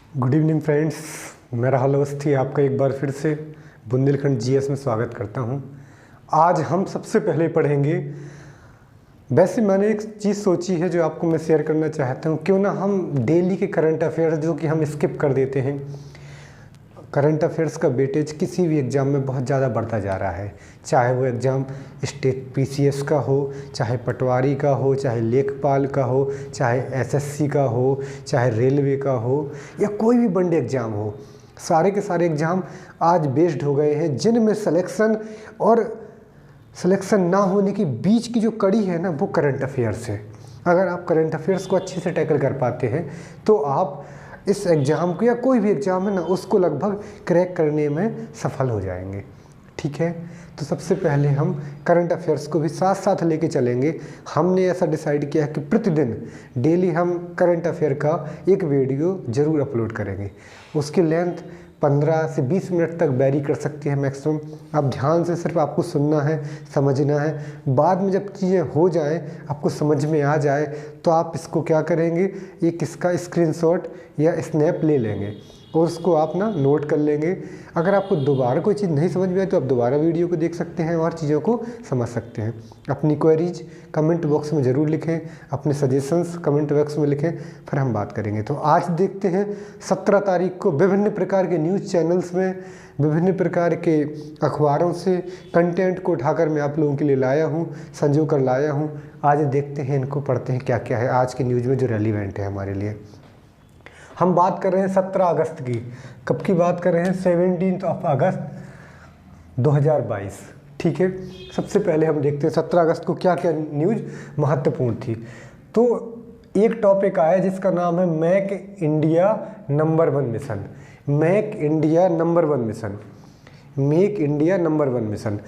Good evening friends, मैं राहुल अवस्थी आपका एक बार फिर से बुंदेलखंड जीएस में स्वागत करता हूं। आज हम सबसे पहले पढ़ेंगे, वैसे मैंने एक चीज़ सोची है जो आपको मैं शेयर करना चाहता हूं। क्यों ना हम डेली के करंट अफेयर्स जो कि हम स्किप कर देते हैं, करंट अफेयर्स का वेटेज किसी भी एग्ज़ाम में बहुत ज़्यादा बढ़ता जा रहा है। चाहे वो एग्ज़ाम स्टेट पीसीएस का हो, चाहे पटवारी का हो, चाहे लेखपाल का हो, चाहे एसएससी का हो, चाहे रेलवे का हो, या कोई भी बड़े एग्ज़ाम हो, सारे के सारे एग्ज़ाम आज बेस्ड हो गए हैं जिनमें सिलेक्शन और सिलेक्शन ना होने की बीच की जो कड़ी है ना, वो करंट अफेयर्स है। अगर आप करंट अफेयर्स को अच्छे से टैकल कर पाते हैं तो आप इस एग्ज़ाम को या कोई भी एग्ज़ाम है ना, उसको लगभग क्रैक करने में सफल हो जाएंगे। ठीक है, तो सबसे पहले हम करंट अफेयर्स को भी साथ साथ लेके चलेंगे। हमने ऐसा डिसाइड किया है कि प्रतिदिन डेली हम करंट अफेयर का एक वीडियो ज़रूर अपलोड करेंगे। उसकी लेंथ 15 से 20 मिनट तक वेरी कर सकती है मैक्सिमम। आप ध्यान से सिर्फ आपको सुनना है, समझना है। बाद में जब चीज़ें हो जाएं, आपको समझ में आ जाए, तो आप इसको क्या करेंगे, एक इसका स्क्रीनशॉट या स्नैप ले लेंगे और उसको आप ना नोट कर लेंगे। अगर आपको दोबारा कोई चीज़ नहीं समझ में आए तो आप दोबारा वीडियो को देख सकते हैं और चीज़ों को समझ सकते हैं। अपनी क्वेरीज कमेंट बॉक्स में ज़रूर लिखें, अपने सजेशंस कमेंट बॉक्स में लिखें, फिर हम बात करेंगे। तो आज देखते हैं 17 तारीख को विभिन्न प्रकार के न्यूज़ चैनल्स में, विभिन्न प्रकार के अखबारों से कंटेंट को उठाकर मैं आप लोगों के लिए लाया हूँ, संजो कर लाया हूँ। आज देखते हैं, इनको पढ़ते हैं क्या क्या है आज की न्यूज़ में जो रेलिवेंट है हमारे लिए। हम बात कर रहे हैं 17 अगस्त की। कब की बात कर रहे हैं? 17 अगस्त 2022। ठीक है, सबसे पहले हम देखते हैं 17 अगस्त को क्या क्या न्यूज़ महत्वपूर्ण थी। तो एक टॉपिक आया जिसका नाम है make India number 1 mission. Make India number 1 mission, make India number 1 mission.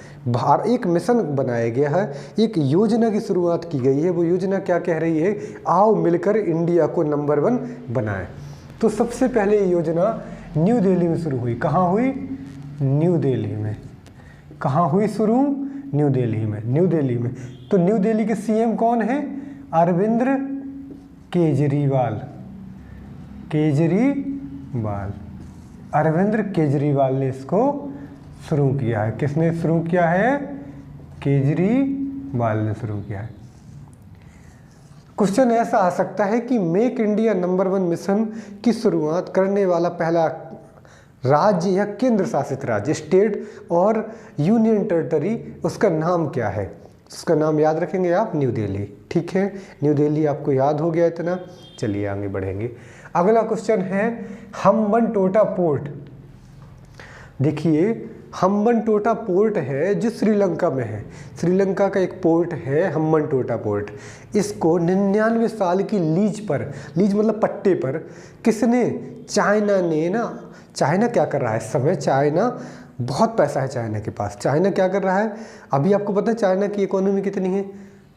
एक मिशन बनाया गया है, एक योजना की शुरुआत की गई है। वो योजना क्या कह रही है? आओ मिलकर इंडिया को नंबर 1 बनाएं। तो सबसे पहले ये योजना न्यू दिल्ली में शुरू हुई। कहाँ हुई? न्यू दिल्ली में। कहाँ हुई शुरू? न्यू दिल्ली में। न्यू दिल्ली में। तो न्यू दिल्ली के सीएम कौन है? अरविंद केजरीवाल। केजरीवाल, अरविंद केजरीवाल ने इसको शुरू किया है। किसने शुरू किया है? केजरीवाल ने शुरू किया है। क्वेश्चन ऐसा आ सकता है कि मेक इंडिया नंबर 1 मिशन की शुरुआत करने वाला पहला राज्य या केंद्र शासित राज्य, स्टेट और यूनियन टेरिटरी, उसका नाम क्या है? उसका नाम याद रखेंगे आप, न्यू दिल्ली। ठीक है, न्यू दिल्ली आपको याद हो गया इतना। चलिए आगे बढ़ेंगे। अगला क्वेश्चन है हम्बनटोटा पोर्ट। देखिए, हम्बनटोटा पोर्ट है जो श्रीलंका में है। श्रीलंका का एक पोर्ट है हम्बनटोटा पोर्ट। इसको 99 साल की लीज पर, लीज मतलब पट्टे पर, किसने? चाइना ने ना। चाइना क्या कर रहा है इस समय? चाइना, बहुत पैसा है चाइना के पास। चाइना क्या कर रहा है? अभी आपको पता है चाइना की इकोनॉमी कितनी है?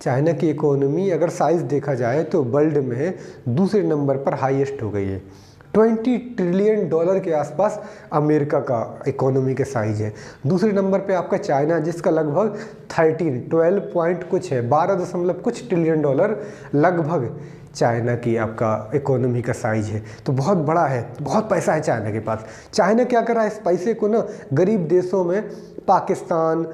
चाइना की इकोनॉमी अगर साइज़ देखा जाए तो वर्ल्ड में दूसरे नंबर पर हाईएस्ट हो गई है। $20 ट्रिलियन के आसपास अमेरिका का इकोनॉमी के साइज है। दूसरे नंबर पे आपका चाइना, जिसका लगभग 12 पॉइंट कुछ है, 12 दशमलव कुछ ट्रिलियन डॉलर लगभग चाइना की आपका इकोनॉमी का साइज है। तो बहुत बड़ा है, बहुत पैसा है चाइना के पास। चाइना क्या कर रहा है? इस पैसे को ना गरीब देशों में, पाकिस्तान,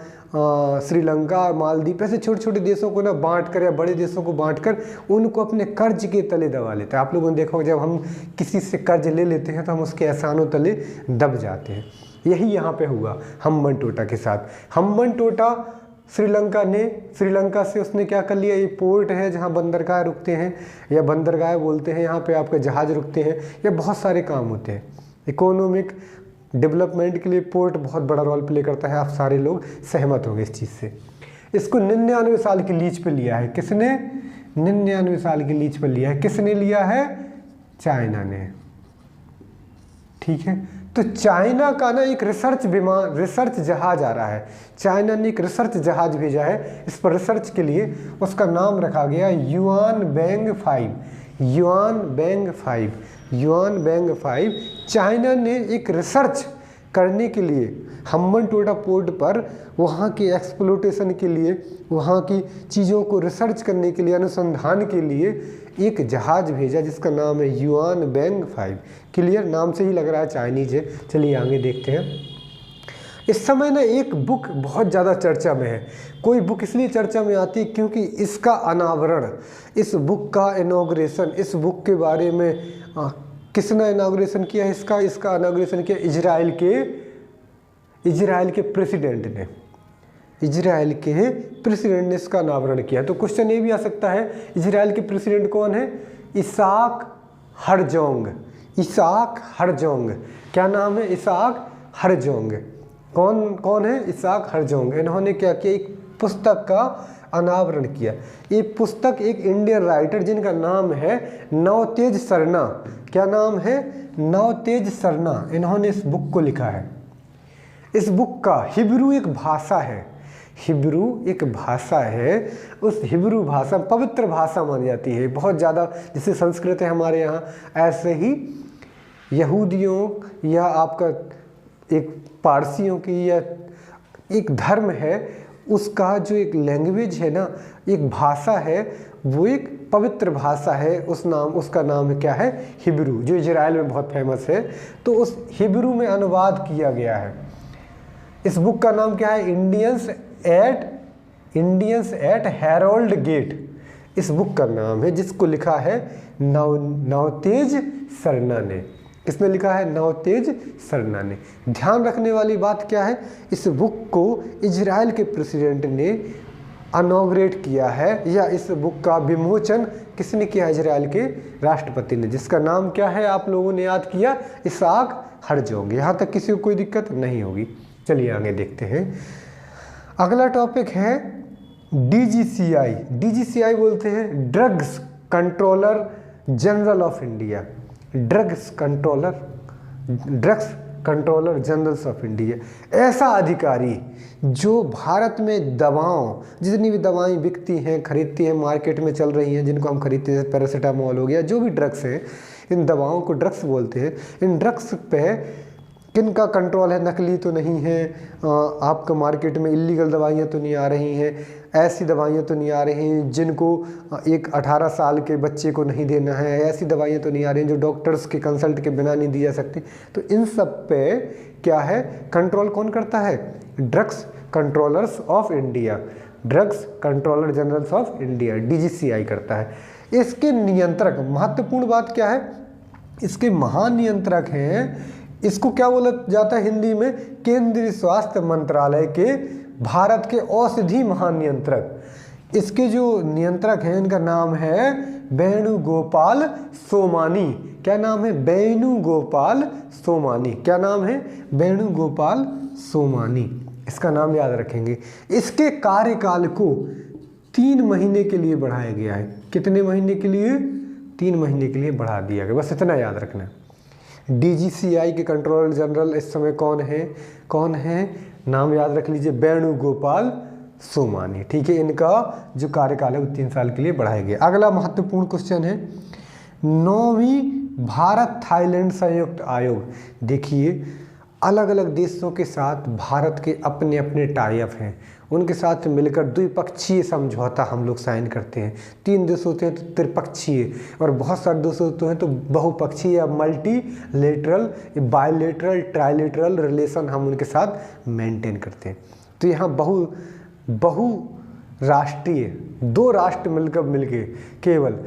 श्रीलंका, मालदीव, ऐसे छोटे छोटे देशों को ना बांट कर, या बड़े देशों को बांट कर उनको अपने कर्ज के तले दबा लेता है। आप लोगों ने देखा होगा, जब हम किसी से कर्ज ले लेते हैं तो हम उसके एहसानों तले दब जाते हैं। यही यहाँ पे हुआ हम्बनटोटा के साथ। हम्बनटोटा श्रीलंका ने, श्रीलंका से उसने क्या कर लिया? ये पोर्ट है जहाँ बंदरगाह रुकते हैं, या बंदरगाह बोलते हैं, यहाँ पे आपके जहाज़ रुकते हैं, या बहुत सारे काम होते हैं। इकोनॉमिक डेवलपमेंट के लिए पोर्ट बहुत बड़ा रोल प्ले करता है। आप सारे लोग सहमत होंगे इस चीज़ से। इसको 99 साल की लीज पे लिया है। किसने? 99 साल की लीज पे लिया है। किसने लिया है? चाइना ने। ठीक है, तो चाइना का ना एक रिसर्च विमान, रिसर्च जहाज आ रहा है। चाइना ने एक रिसर्च जहाज भेजा है। इस पर रिसर्च के लिए उसका नाम रखा गया युआनबैंग 5। युआनबैंग 5, युआनबैंग 5। चाइना ने एक रिसर्च करने के लिए हम्बनटोटा पोर्ट पर, वहाँ की एक्सप्लोटेशन के लिए, वहाँ की चीज़ों को रिसर्च करने के लिए, अनुसंधान के लिए एक जहाज़ भेजा जिसका नाम है युआन बैंग 5। क्लियर, नाम से ही लग रहा है चाइनीज है। चलिए आगे देखते हैं। इस समय ना एक बुक बहुत ज़्यादा चर्चा में है। कोई बुक इसलिए चर्चा में आती है क्योंकि इसका अनावरण, इस बुक का इनॉग्रेशन, इस बुक के बारे में किसने इनॉग्रेशन किया? इसका इनॉग्रेशन किया इजराइल के प्रेसिडेंट ने। इजराइल के प्रेसिडेंट ने इसका अनावरण किया। तो क्वेश्चन ये भी आ सकता है, इजराइल के प्रेसिडेंट कौन है? इसाक हरजोंग। इसाक हरजोंग, क्या नाम है? इसाक हरजोंग। कौन है? इसाक हरजोंग। इन्होंने क्या किया? एक पुस्तक का अनावरण किया। ये पुस्तक एक इंडियन राइटर जिनका नाम है नवतेज सरना। क्या नाम है? नवतेज सरना। इन्होंने इस बुक को लिखा है। इस बुक का हिब्रू एक भाषा है। हिब्रू एक भाषा है। उस हिब्रू भाषा पवित्र भाषा मानी जाती है बहुत ज़्यादा। जैसे संस्कृत है हमारे यहाँ, ऐसे ही यहूदियों या आपका एक पारसियों की या एक धर्म है, उसका जो एक लैंग्वेज है ना, एक भाषा है, वो एक पवित्र भाषा है। उसका नाम क्या है? हिब्रू, जो इजराइल में बहुत फेमस है। तो उस हिब्रू में अनुवाद किया गया है। इस बुक का नाम क्या है? Indians at Harold Gate. इस बुक का नाम है, जिसको लिखा है नवतेज सरना ने। किसने लिखा है? नवतेज सरना ने। ध्यान रखने वाली बात क्या है? इस बुक को इजराइल के प्रेसिडेंट ने इनॉग्रेट किया है, या इस बुक का विमोचन किसने किया? इजराइल के राष्ट्रपति ने, जिसका नाम क्या है? आप लोगों ने याद किया, इसाक हरजोंग। यहाँ तक किसी को कोई दिक्कत नहीं होगी। चलिए आगे देखते हैं। अगला टॉपिक है DGCI। DGCI बोलते हैं drugs controller general of India. Drugs controller generals of India, ऐसा अधिकारी जो भारत में दवाओं, जितनी भी दवाएं बिकती हैं, खरीदती हैं, मार्केट में चल रही हैं, जिनको हम खरीदते हैं, पैरासीटामोल हो गया, जो भी ड्रग्स हैं, इन दवाओं को ड्रग्स बोलते हैं। इन ड्रग्स पे किन का कंट्रोल है? नकली तो नहीं है, आपका मार्केट में इलीगल दवाइयाँ तो नहीं आ रही हैं, ऐसी दवाइयाँ तो नहीं आ रही हैं जिनको एक 18 साल के बच्चे को नहीं देना है, ऐसी दवाइयाँ तो नहीं आ रही हैं जो डॉक्टर्स के कंसल्ट के बिना नहीं दी जा सकती। तो इन सब पे क्या है? कंट्रोल कौन करता है? Drugs controllers of India, drugs controller generals of India, DGCI करता है। इसके नियंत्रक, महत्वपूर्ण बात क्या है? इसके महानियंत्रक हैं, इसको क्या बोला जाता है हिंदी में? केंद्रीय स्वास्थ्य मंत्रालय के भारत के औषधि महानियंत्रक। इसके जो नियंत्रक हैं, इनका नाम है वेणुगोपाल सोमानी। क्या नाम है? वेणुगोपाल सोमानी। क्या नाम है? वेणुगोपाल सोमानी। इसका नाम याद रखेंगे। इसके कार्यकाल को 3 महीने के लिए बढ़ाया गया है। कितने महीने के लिए? 3 महीने के लिए बढ़ा दिया गया। बस इतना याद रखना है। DGCI के कंट्रोलर जनरल इस समय कौन है? नाम याद रख लीजिए, वेणुगोपाल सोमानी। ठीक है, इनका जो कार्यकाल है वो 3 साल के लिए बढ़ाया गया। अगला महत्वपूर्ण क्वेश्चन है 9वीं भारत थाईलैंड संयुक्त आयोग। देखिए, अलग अलग देशों के साथ भारत के अपने अपने टाई अप हैं, उनके साथ मिलकर द्विपक्षीय समझौता हम लोग साइन करते हैं। 3 देश होते हैं तो त्रिपक्षीय, और बहुत सारे देश होते हैं तो बहुपक्षीय या मल्टीलेटरल, बायलेटरल, ट्राइलेटरल रिलेशन हम उनके साथ मेंटेन करते हैं। तो यहाँ बहुराष्ट्रीय 2 राष्ट्र मिलके केवल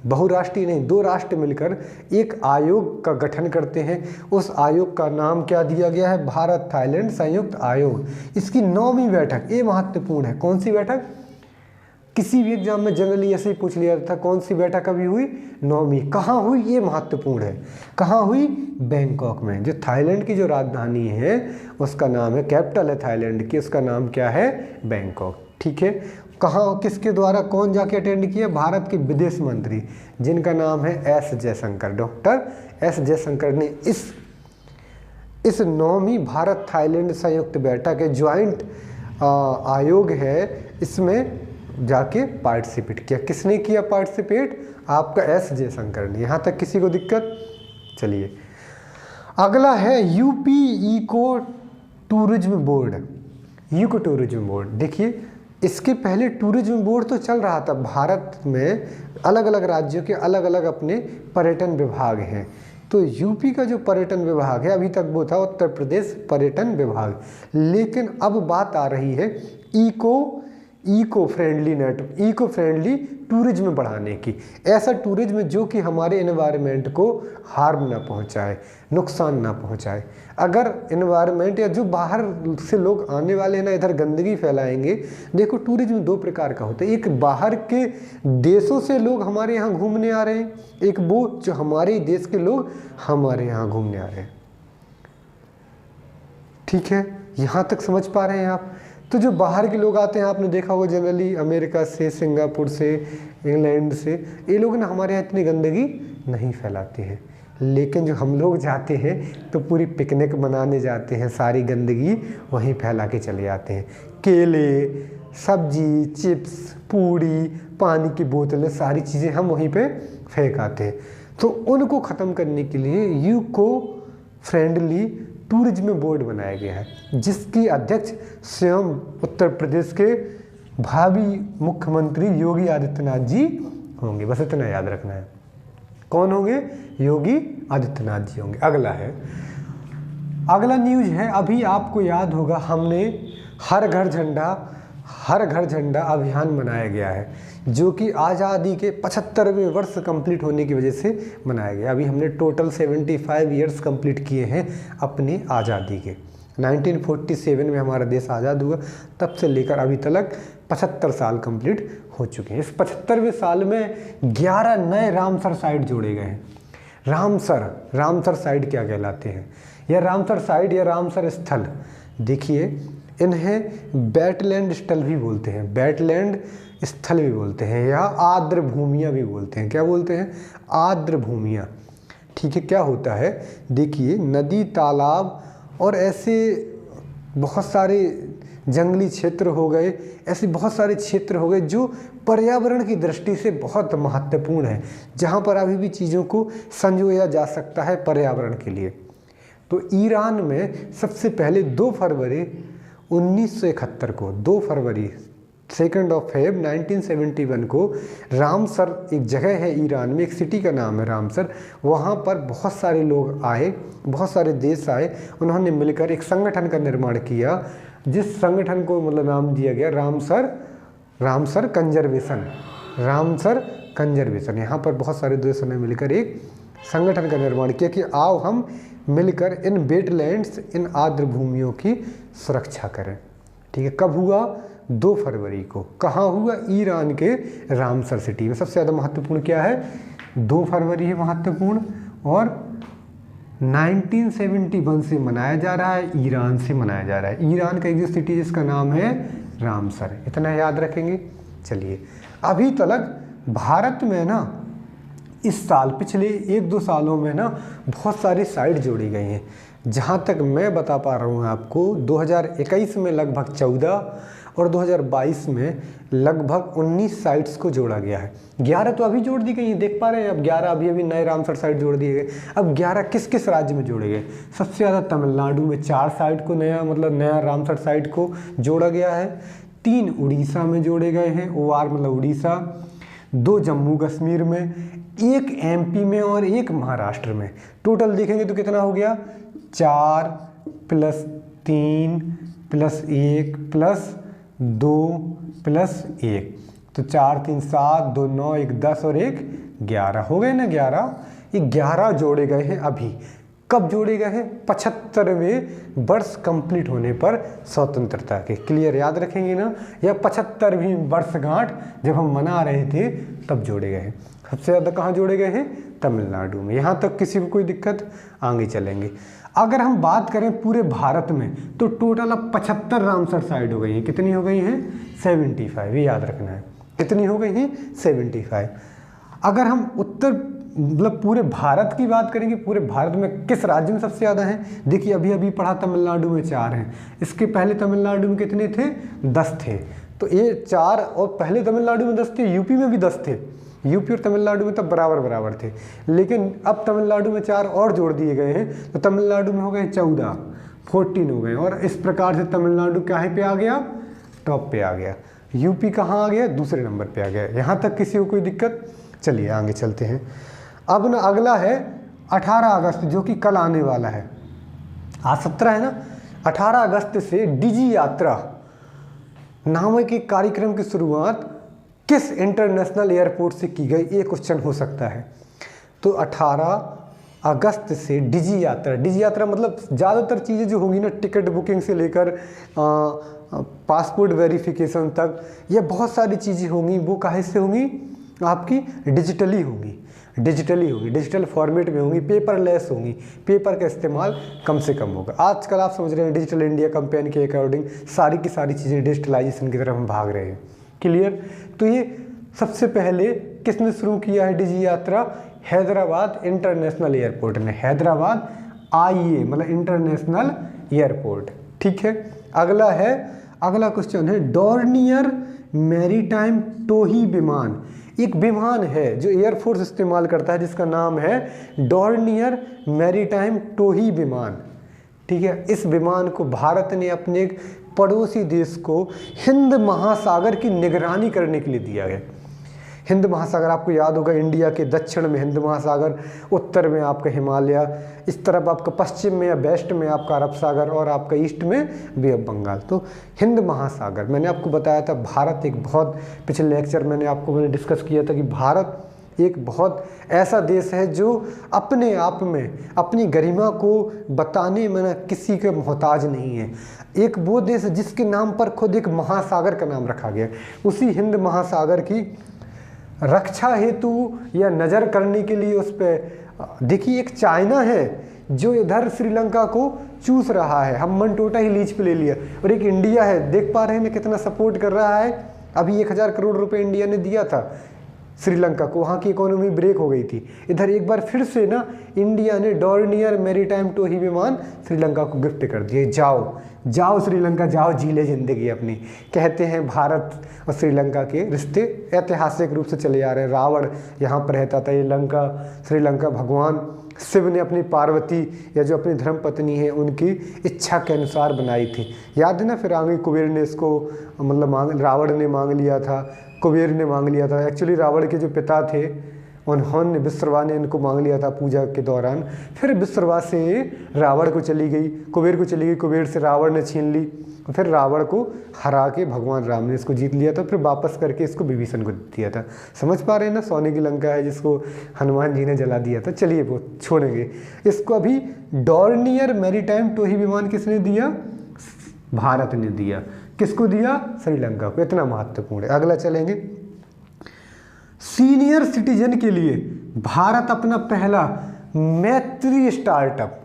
बहुराष्ट्रीय नहीं, 2 राष्ट्र मिलकर एक आयोग का गठन करते हैं। उस आयोग का नाम क्या दिया गया है? भारत थाईलैंड संयुक्त आयोग। इसकी 9वीं बैठक, ये महत्वपूर्ण है। कौन सी बैठक? किसी भी एग्जाम में जनरली ऐसे ही पूछ लिया था, कौन सी बैठक अभी हुई? 9वीं। कहाँ हुई? ये महत्वपूर्ण है। कहाँ हुई? बैंकॉक में। जो थाईलैंड की जो राजधानी है उसका नाम है, कैपिटल है थाईलैंड की, उसका नाम क्या है? बैंकॉक। ठीक है, कहाँ, किसके द्वारा, कौन जाके अटेंड किया? भारत के विदेश मंत्री, जिनका नाम है S Jaishankar. Doctor S Jaishankar ने इस 9वीं भारत थाईलैंड संयुक्त बैठक के ज्वाइंट आयोग है, इसमें जाके पार्टिसिपेट किया। किसने किया पार्टिसिपेट? आपका S जयशंकर ने। यहाँ तक किसी को दिक्कत? चलिए अगला है यूपी इको टूरिज्म बोर्ड। देखिए, इसके पहले टूरिज्म बोर्ड तो चल रहा था। भारत में अलग अलग राज्यों के अलग अलग अपने पर्यटन विभाग हैं। तो यूपी का जो पर्यटन विभाग है अभी तक वो था उत्तर प्रदेश पर्यटन विभाग, लेकिन अब बात आ रही है इको फ्रेंडली टूरिज्म बढ़ाने की। ऐसा टूरिज्म जो कि हमारे एनवायरनमेंट को हार्म ना पहुंचाए, नुकसान ना पहुंचाए। अगर एनवायरनमेंट या जो बाहर से लोग आने वाले हैं ना इधर गंदगी फैलाएंगे। देखो टूरिज्म दो प्रकार का होता है, एक बाहर के देशों से लोग हमारे यहाँ घूमने आ रहे हैं, एक वो जो हमारे देश के लोग हमारे यहाँ घूमने आ रहे हैं। ठीक है, यहाँ तक समझ पा रहे हैं आप? तो जो बाहर के लोग आते हैं, आपने देखा होगा जनरली अमेरिका से, सिंगापुर से, इंग्लैंड से, ये लोग ना हमारे यहाँ इतनी गंदगी नहीं फैलाते हैं। लेकिन जो हम लोग जाते हैं तो पूरी पिकनिक मनाने जाते हैं, सारी गंदगी वहीं फैला के चले जाते हैं। केले, सब्जी, चिप्स, पूड़ी, पानी की बोतलें, सारी चीज़ें हम वहीं पे फेंक आते हैं। तो उनको ख़त्म करने के लिए इको फ्रेंडली टूरिज्म बोर्ड बनाया गया है, जिसकी अध्यक्ष स्वयं उत्तर प्रदेश के भावी मुख्यमंत्री योगी आदित्यनाथ जी होंगे। बस इतना याद रखना है। कौन होंगे? योगी आदित्यनाथ जी होंगे। अगला न्यूज है, अभी आपको याद होगा हमने हर घर झंडा अभियान मनाया गया है, जो कि आज़ादी के 75वें वर्ष कंप्लीट होने की वजह से मनाया गया। अभी हमने टोटल 75 ईयर्स कंप्लीट किए हैं अपनी आज़ादी के। 1947 में हमारा देश आज़ाद हुआ, तब से लेकर अभी तक 75 साल कंप्लीट हो चुके हैं। इस 75वें साल में 11 नए रामसर साइट जोड़े गए हैं। रामसर साइट क्या कहलाते हैं? यह रामसर साइट या रामसर स्थल, देखिए इन्हें बैटलैंड स्थल भी बोलते हैं, बैटलैंड स्थल भी बोलते हैं, या आर्द्र भूमियाँ भी बोलते हैं। क्या बोलते हैं? आर्द्र भूमियाँ। ठीक है, क्या होता है? देखिए नदी, तालाब और ऐसे बहुत सारे जंगली क्षेत्र हो गए, ऐसे बहुत सारे क्षेत्र हो गए जो पर्यावरण की दृष्टि से बहुत महत्वपूर्ण है, जहाँ पर अभी भी चीज़ों को संजोया जा सकता है पर्यावरण के लिए। तो ईरान में सबसे पहले 2 फरवरी 1971 को, 2 फरवरी 2 फेब 1971 को रामसर, एक जगह है ईरान में, एक सिटी का नाम है रामसर, वहाँ पर बहुत सारे लोग आए, बहुत सारे देश आए, उन्होंने मिलकर एक संगठन का निर्माण किया, जिस संगठन को मतलब नाम दिया गया रामसर कंजर्वेशन। यहाँ पर बहुत सारे देशों ने मिलकर एक संगठन का निर्माण किया कि आओ हम मिलकर इन वेटलैंड्स, इन आर्द्र भूमियों की सुरक्षा करें। ठीक है, कब हुआ? 2 फरवरी को। कहाँ हुआ? ईरान के रामसर सिटी में। सबसे ज़्यादा महत्वपूर्ण क्या है? 2 फरवरी है महत्वपूर्ण, और 1971 से मनाया जा रहा है, ईरान से मनाया जा रहा है। ईरान का एक जो सिटी जिसका नाम है रामसर, इतना याद रखेंगे। चलिए, अभी तक भारत में ना इस साल, पिछले 1-2 सालों में ना बहुत सारी साइट जोड़ी गई हैं। जहाँ तक मैं बता पा रहा हूँ आपको, 2021 में लगभग 14 और 2022 में लगभग 19 साइट्स को जोड़ा गया है। 11 तो अभी जोड़ दी गई हैं, देख पा रहे हैं। अब 11 अभी नए रामसर साइट जोड़ दिए गए। अब 11 किस किस राज्य में जोड़े गए? सबसे ज़्यादा तमिलनाडु में 4 साइट को नया रामसर साइट को जोड़ा गया है। 3 उड़ीसा में जोड़े गए हैं, OR मतलब उड़ीसा। 2 जम्मू कश्मीर में, 1 MP में और 1 महाराष्ट्र में। टोटल देखेंगे तो कितना हो गया? 4 + 3 + 1 + 2 + 1, तो 4 3 7 2 9 1 10 और 1 11 हो गए ना। 11 जोड़े गए हैं अभी। कब जोड़े गए हैं? 75वें वर्ष कंप्लीट होने पर स्वतंत्रता के। क्लियर, याद रखेंगे ना? या 75वीं वर्षगांठ जब हम मना रहे थे तब जोड़े गए हैं। सबसे ज़्यादा कहाँ जोड़े गए हैं? तमिलनाडु में। यहाँ तक किसी को कोई दिक्कत? आगे चलेंगे। अगर हम बात करें पूरे भारत में तो टोटल अब 75 रामसर साइट हो गई हैं। कितनी हो गई हैं? 75, ये याद रखना है। कितनी हो गई हैं? 75। अगर हम मतलब पूरे भारत की बात करेंगे, पूरे भारत में किस राज्य में सबसे ज़्यादा हैं? देखिए अभी पढ़ा, तमिलनाडु में 4 हैं। इसके पहले तमिलनाडु में कितने थे? 10 थे। तो ये 4, और पहले तमिलनाडु में 10 थे, यूपी में भी 10 थे। यूपी और तमिलनाडु में तब बराबर थे, लेकिन अब तमिलनाडु में 4 और जोड़ दिए गए हैं, तो तमिलनाडु में हो गए 14 हो गए। और इस प्रकार से तमिलनाडु कहाँ पे आ गया? टॉप पे आ गया। यूपी कहाँ आ गया, दूसरे नंबर पे आ गया। यहाँ तक किसी को कोई दिक्कत? चलिए आगे चलते हैं। अब ना अगला है 18 अगस्त, जो कि कल आने वाला है। आज 17 है ना। 18 अगस्त से डिजी यात्रा नामक एक कार्यक्रम की शुरुआत किस इंटरनेशनल एयरपोर्ट से की गई, ये क्वेश्चन हो सकता है। तो 18 अगस्त से डिजी यात्रा मतलब ज़्यादातर चीज़ें जो होंगी ना, टिकट बुकिंग से लेकर पासपोर्ट वेरिफिकेशन तक, ये बहुत सारी चीज़ें होंगी, वो काहे से होंगी, आपकी डिजिटली होंगी, डिजिटल फॉर्मेट में होंगी, पेपरलेस होंगी, पेपर का इस्तेमाल कम से कम होगा। आजकल आप समझ रहे हैं डिजिटल इंडिया कैंपेन के अकॉर्डिंग सारी की सारी चीज़ें डिजिटलाइजेशन की तरफ हम भाग रहे हैं। क्लियर? तो ये सबसे पहले किसने शुरू किया है डिजी यात्रा? हैदराबाद इंटरनेशनल एयरपोर्ट ने। हैदराबाद आईए मतलब इंटरनेशनल एयरपोर्ट। ठीक है। अगला क्वेश्चन है डॉर्नियर मैरीटाइम टोही विमान। एक विमान है जो एयरफोर्स इस्तेमाल करता है, जिसका नाम है डॉर्नियर मैरीटाइम टोही विमान। ठीक है। इस विमान को भारत ने अपने एक पड़ोसी देश को हिंद महासागर की निगरानी करने के लिए दिया है। हिंद महासागर आपको याद होगा, इंडिया के दक्षिण में हिंद महासागर, उत्तर में आपका हिमालय, इस तरफ आपका पश्चिम में या वेस्ट में आपका अरब सागर और आपका ईस्ट में बे ऑफ बंगाल। तो हिंद महासागर मैंने आपको बताया था, भारत एक बहुत, पिछले लेक्चर मैंने डिस्कस किया था कि भारत एक बहुत ऐसा देश है जो अपने आप में अपनी गरिमा को बताने में ना किसी के मोहताज नहीं है। एक वो देश है जिसके नाम पर खुद एक महासागर का नाम रखा गया। उसी हिंद महासागर की रक्षा हेतु या नज़र करने के लिए उस पर देखिए, एक चाइना है जो इधर श्रीलंका को चूस रहा है, हम मनटोटा ही लीज पे ले लिया, और एक इंडिया है, देख पा रहे हैं ना कितना सपोर्ट कर रहा है। अभी 1000 करोड़ रुपए इंडिया ने दिया था श्रीलंका को, वहाँ की इकोनॉमी ब्रेक हो गई थी। इधर एक बार फिर से ना इंडिया ने डॉर्नियर मैरीटाइम टोही विमान श्रीलंका को गिफ्ट कर दिए। जाओ श्रीलंका जाओ, जी ले जिंदगी अपनी। कहते हैं भारत और श्रीलंका के रिश्ते ऐतिहासिक रूप से चले आ रहे हैं। रावण यहाँ पर रहता था, ये लंका, श्रीलंका भगवान शिव ने अपनी पार्वती या जो अपनी धर्म पत्नी है उनकी इच्छा के अनुसार बनाई थी। याद है ना, फिर आगे कुबेर ने इसको मतलब रावण ने मांग लिया था, कुबेर ने मांग लिया था। एक्चुअली रावण के जो पिता थे उन्होंने, विश्रवा ने इनको मांग लिया था पूजा के दौरान। फिर विश्रवा से रावण को चली गई, कुबेर को चली गई, कुबेर से रावण ने छीन ली, फिर रावण को हरा के भगवान राम ने इसको जीत लिया था, फिर वापस करके इसको विभीषण को दिया था। समझ पा रहे हैं ना, सोने की लंका है जिसको हनुमान जी ने जला दिया था। चलिए वो छोड़ेंगे इसको। अभी डॉर्नियर मैरीटाइम टोही विमान किसने दिया? भारत ने दिया। किसको दिया? श्रीलंका को। इतना महत्वपूर्ण है। अगला चलेंगे, सीनियर सिटीजन के लिए भारत अपना पहला मैत्री स्टार्टअप,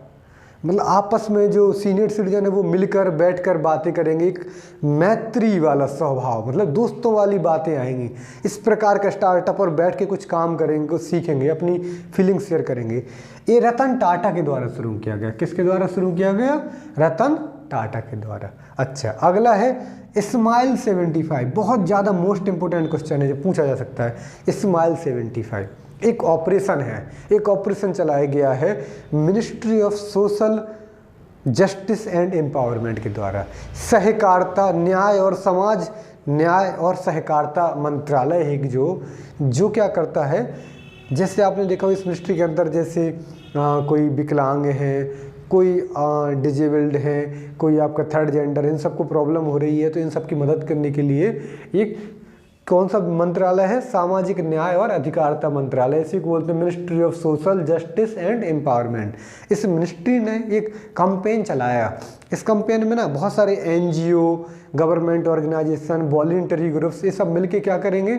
मतलब आपस में जो सीनियर सिटीजन है वो मिलकर बैठकर बातें करेंगे, एक मैत्री वाला स्वभाव, मतलब दोस्तों वाली बातें आएंगी, इस प्रकार का स्टार्टअप, और बैठ के कुछ काम करेंगे, कुछ सीखेंगे, अपनी फीलिंग शेयर करेंगे। ये रतन टाटा के द्वारा शुरू किया गया। किसके द्वारा शुरू किया गया? रतन टाटा के द्वारा। अच्छा, अगला है इस्माइल 75। बहुत ज़्यादा मोस्ट इंपोर्टेंट क्वेश्चन है जो पूछा जा सकता है। इस्माइल 75 एक ऑपरेशन है, एक ऑपरेशन चलाया गया है ministry of social justice and empowerment के द्वारा। सहकारिता, न्याय और सहकारिता मंत्रालय है जो क्या करता है, जैसे आपने देखा इस मिनिस्ट्री के अंदर, जैसे कोई विकलांग है, कोई डिजेबल्ड है, कोई आपका थर्ड जेंडर, इन सबको प्रॉब्लम हो रही है, तो इन सब की मदद करने के लिए एक कौन सा मंत्रालय है? सामाजिक न्याय और अधिकारिता मंत्रालय, इसी को बोलते हैं ministry of social justice and empowerment. इस मिनिस्ट्री ने एक कैंपेन चलाया। इस कैंपेन में ना बहुत सारे NGO, government organisation, voluntary groups, ये सब मिलके क्या करेंगे,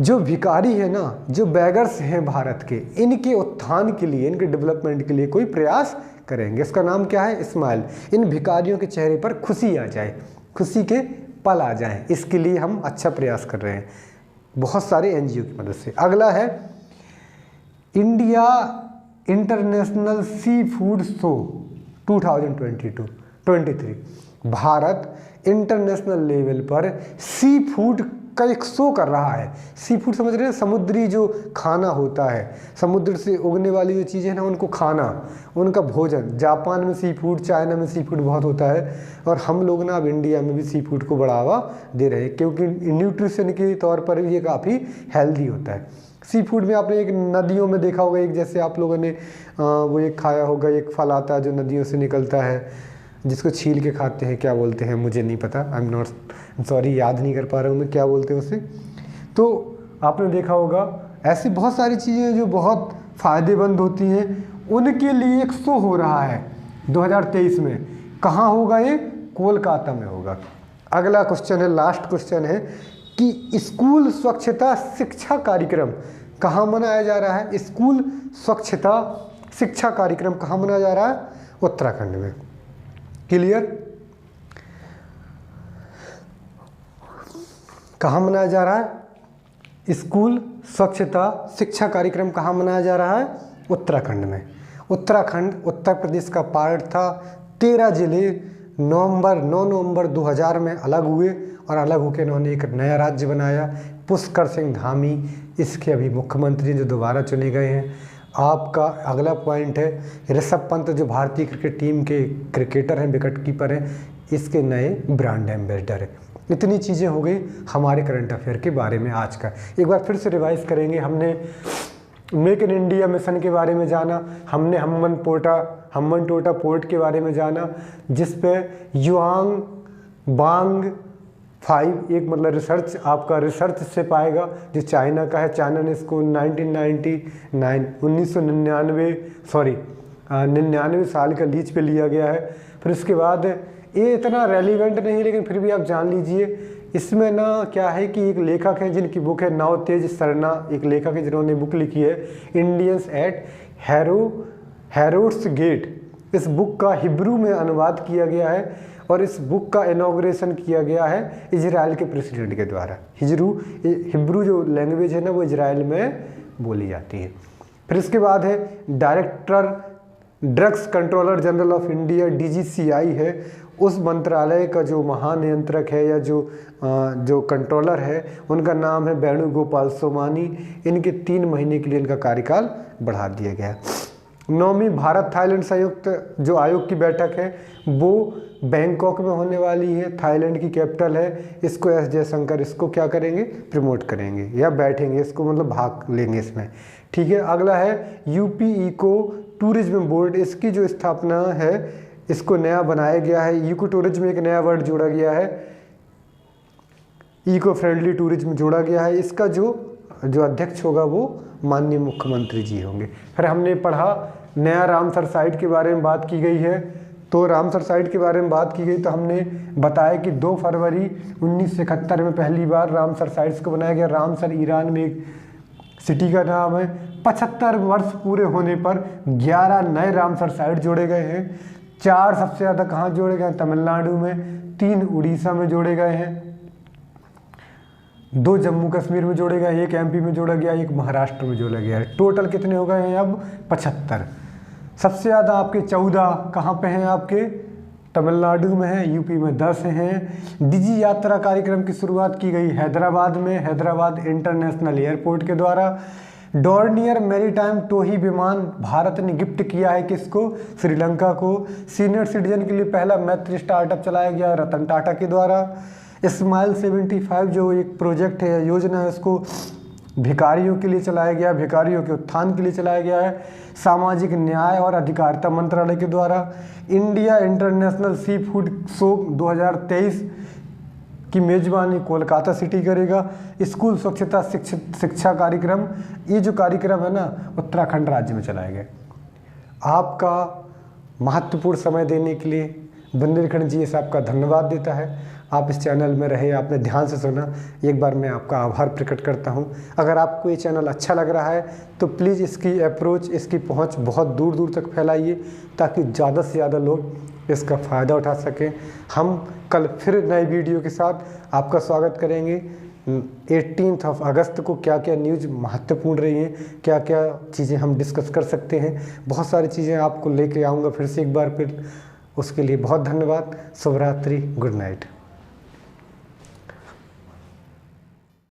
जो भिखारी है ना, जो बैगर्स हैं भारत के, इनके उत्थान के लिए, इनके डेवलपमेंट के लिए कोई प्रयास करेंगे। इसका नाम क्या है? इस्माइल। इन भिखारियों के चेहरे पर खुशी आ जाए, खुशी के पल आ जाएं, इसके लिए हम अच्छा प्रयास कर रहे हैं बहुत सारे NGO की मदद से। अगला है India international seafood show 2023। Bharat international level पर सी फूड का एक शो कर रहा है। सी फूड समझ रहे हैं, समुद्री जो खाना होता है, समुद्र से उगने वाली जो चीज़ें हैं ना, उनको खाना, उनका भोजन। जापान में सी फूड, चाइना में सी फूड बहुत होता है, और हम लोग ना अब इंडिया में भी सी फूड को बढ़ावा दे रहे हैं, क्योंकि न्यूट्रिशन के तौर पर भी ये काफ़ी हेल्दी होता है। सी फूड में आपने एक नदियों में देखा होगा, एक जैसे आप लोगों ने वो एक खाया होगा, एक फल आता है जो नदियों से निकलता है, जिसको छील के खाते हैं, क्या बोलते हैं मुझे नहीं पता, आई एम नॉट सॉरी, याद नहीं कर पा रहा हूँ मैं क्या बोलते हैं उसे। तो आपने देखा होगा ऐसी बहुत सारी चीज़ें जो बहुत फ़ायदेमंद होती हैं, उनके लिए एक शो हो रहा है 2023 में। कहाँ होगा ये? कोलकाता में होगा। अगला क्वेश्चन है, लास्ट क्वेश्चन है कि स्कूल स्वच्छता शिक्षा कार्यक्रम कहाँ मनाया जा रहा है? स्कूल स्वच्छता शिक्षा कार्यक्रम कहाँ मनाया जा रहा है? उत्तराखंड में। क्लियर? कहाँ मनाया जा रहा है? स्कूल स्वच्छता शिक्षा कार्यक्रम कहाँ मनाया जा रहा है? उत्तराखंड में। उत्तराखंड उत्तर प्रदेश का पार्ट था। 13 जिले 9 नवंबर 2000 में अलग हुए, और अलग होकर इन्होंने एक नया राज्य बनाया। पुष्कर सिंह धामी इसके अभी मुख्यमंत्री जो दोबारा चुने गए हैं। आपका अगला पॉइंट है ऋषभ पंत, जो भारतीय क्रिकेट टीम के क्रिकेटर हैं, विकेट कीपर हैं, इसके नए ब्रांड एम्बेसडर हैं। इतनी चीज़ें हो गई हमारे करंट अफेयर के बारे में आज का। एक बार फिर से रिवाइज करेंगे। हमने मेक इन इंडिया मिशन के बारे में जाना, हमने हम्बन टोटा पोर्ट के बारे में जाना, जिस पे युआंग बांग 5 एक मतलब रिसर्च, आपका रिसर्च से पाएगा, जो चाइना का है। चाइना ने इसको 1999 साल का लीज पे लिया गया है। फिर उसके बाद ये इतना रेलिवेंट नहीं, लेकिन फिर भी आप जान लीजिए, इसमें ना क्या है कि एक लेखक हैं जिनकी बुक है नवतेज सरना, एक लेखक है जिन्होंने बुक लिखी है इंडियंस एट हैरोड्स गेट। इस बुक का हिब्रू में अनुवाद किया गया है, और इस बुक का इनॉग्रेशन किया गया है इजराइल के प्रेसिडेंट के द्वारा। हिब्रू जो लैंग्वेज है ना, वो इजराइल में बोली जाती है। फिर इसके बाद है director drugs controller general of India, DGCI है। उस मंत्रालय का जो महानियंत्रक है या जो कंट्रोलर है, उनका नाम है वेणुगोपाल सोमानी। इनके 3 महीने के लिए इनका कार्यकाल बढ़ा दिया गया। 9वीं भारत थाईलैंड संयुक्त जो आयोग की बैठक है, वो बैंकॉक में होने वाली है। थाईलैंड की कैपिटल है। इसको एस जयशंकर इसको क्या करेंगे? प्रमोट करेंगे या बैठेंगे, इसको मतलब भाग लेंगे इसमें। ठीक है। अगला है यूपी इको टूरिज्म बोर्ड। इसकी जो स्थापना है, इसको नया बनाया गया है। इको टूरिज्म एक नया वर्ड जोड़ा गया है, इको फ्रेंडली टूरिज्म जोड़ा गया है। इसका जो अध्यक्ष होगा वो माननीय मुख्यमंत्री जी होंगे। फिर हमने पढ़ा नया रामसर साइट के बारे में बात की गई है। तो रामसर साइट के बारे में बात की गई तो हमने बताया कि 2 फरवरी 1971 में पहली बार रामसर साइट्स को बनाया गया। रामसर ईरान में एक सिटी का नाम है। 75 वर्ष पूरे होने पर 11 नए रामसर साइट जोड़े गए हैं। 4 सबसे ज़्यादा कहाँ जोड़े गए हैं? तमिलनाडु में, 3 उड़ीसा में जोड़े गए हैं, 2 जम्मू कश्मीर में जोड़े गए, 1 MP में जोड़ा गया, 1 महाराष्ट्र में जोड़ा गया है। टोटल कितने हो गए हैं अब? 75। सबसे ज़्यादा आपके 14 कहाँ पे हैं? आपके तमिलनाडु में है, यूपी में 10 हैं। डिजी यात्रा कार्यक्रम की शुरुआत की गई हैदराबाद में, हैदराबाद इंटरनेशनल एयरपोर्ट के द्वारा। डॉर्नियर मैरीटाइम टोही विमान भारत ने गिफ्ट किया है किसको? श्रीलंका को। सीनियर सिटीजन के लिए पहला मैत्री स्टार्टअप चलाया गया रतन टाटा के द्वारा। स्माइल 75 जो एक प्रोजेक्ट है, योजना है, उसको भिखारियों के लिए चलाया गया, भिखारियों के उत्थान के लिए चलाया गया है, सामाजिक न्याय और अधिकारिता मंत्रालय के द्वारा। India international seafood show 2023 की मेज़बानी कोलकाता सिटी करेगा। स्कूल स्वच्छता शिक्षा कार्यक्रम, ये जो कार्यक्रम है ना, उत्तराखंड राज्य में चलाया गया। आपका महत्वपूर्ण समय देने के लिए बुंदेलखंड GS आपका धन्यवाद देता है। आप इस चैनल में रहे, आपने ध्यान से सुना, एक बार मैं आपका आभार प्रकट करता हूं। अगर आपको ये चैनल अच्छा लग रहा है तो प्लीज़ इसकी अप्रोच, इसकी पहुंच बहुत दूर दूर तक फैलाइए, ताकि ज़्यादा से ज़्यादा लोग इसका फ़ायदा उठा सकें। हम कल फिर नए वीडियो के साथ आपका स्वागत करेंगे। 18 अगस्त को क्या क्या न्यूज़ महत्वपूर्ण रही हैं, क्या क्या चीज़ें हम डिस्कस कर सकते हैं, बहुत सारी चीज़ें आपको लेके आऊँगा फिर से एक बार। फिर उसके लिए बहुत धन्यवाद। शुभ रात्रि, गुड नाइट।